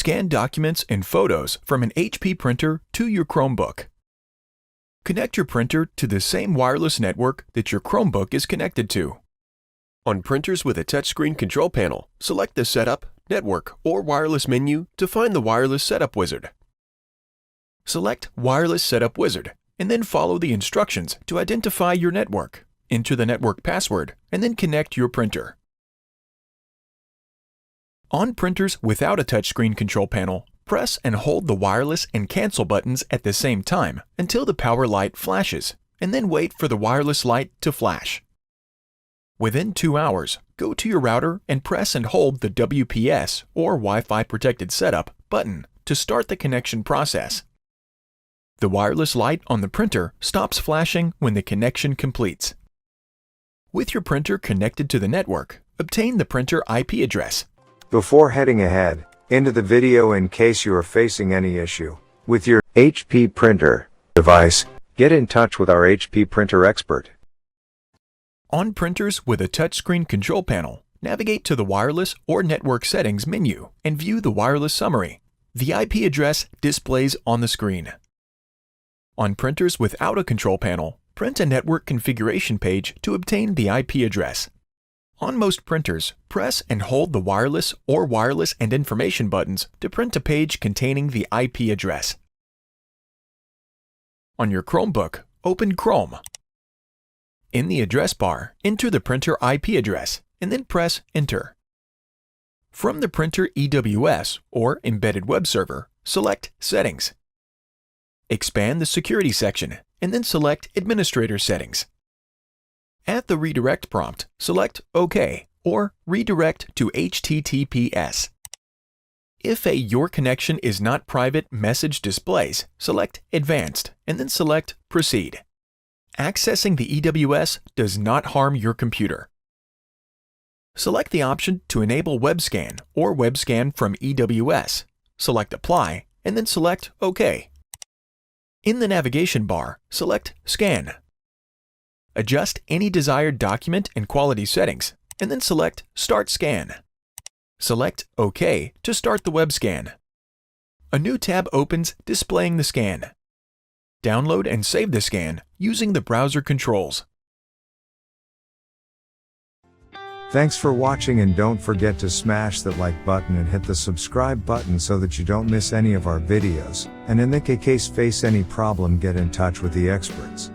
Scan documents and photos from an HP printer to your Chromebook. Connect your printer to the same wireless network that your Chromebook is connected to. On printers with a touchscreen control panel, select the Setup, Network, or Wireless menu to find the Wireless Setup Wizard. Select Wireless Setup Wizard, and then follow the instructions to identify your network. Enter the network password, and then connect your printer. On printers without a touchscreen control panel, press and hold the wireless and cancel buttons at the same time until the power light flashes, and then wait for the wireless light to flash. Within 2 hours, go to your router and press and hold the WPS or Wi-Fi Protected Setup button to start the connection process. The wireless light on the printer stops flashing when the connection completes. With your printer connected to the network, obtain the printer IP address. Before heading ahead into the video, in case you are facing any issue with your HP printer device, get in touch with our HP printer expert. On printers with a touchscreen control panel, navigate to the Wireless or Network Settings menu and view the wireless summary. The IP address displays on the screen. On printers without a control panel, print a network configuration page to obtain the IP address. On most printers, press and hold the Wireless or Wireless and Information buttons to print a page containing the IP address. On your Chromebook, open Chrome. In the address bar, enter the printer IP address and then press Enter. From the printer EWS or Embedded Web Server, select Settings. Expand the Security section and then select Administrator Settings. At the redirect prompt, select OK or Redirect to HTTPS. If a Your Connection is Not Private message displays, select Advanced and then select Proceed. Accessing the EWS does not harm your computer. Select the option to enable Webscan or Webscan from EWS. Select Apply and then select OK. In the navigation bar, select Scan. Adjust any desired document and quality settings, and then select Start Scan. Select OK to start the web scan. A new tab opens displaying the scan. Download and save the scan using the browser controls. Thanks for watching, and don't forget to smash that like button and hit the subscribe button so that you don't miss any of our videos. And in the case face any problem, get in touch with the experts.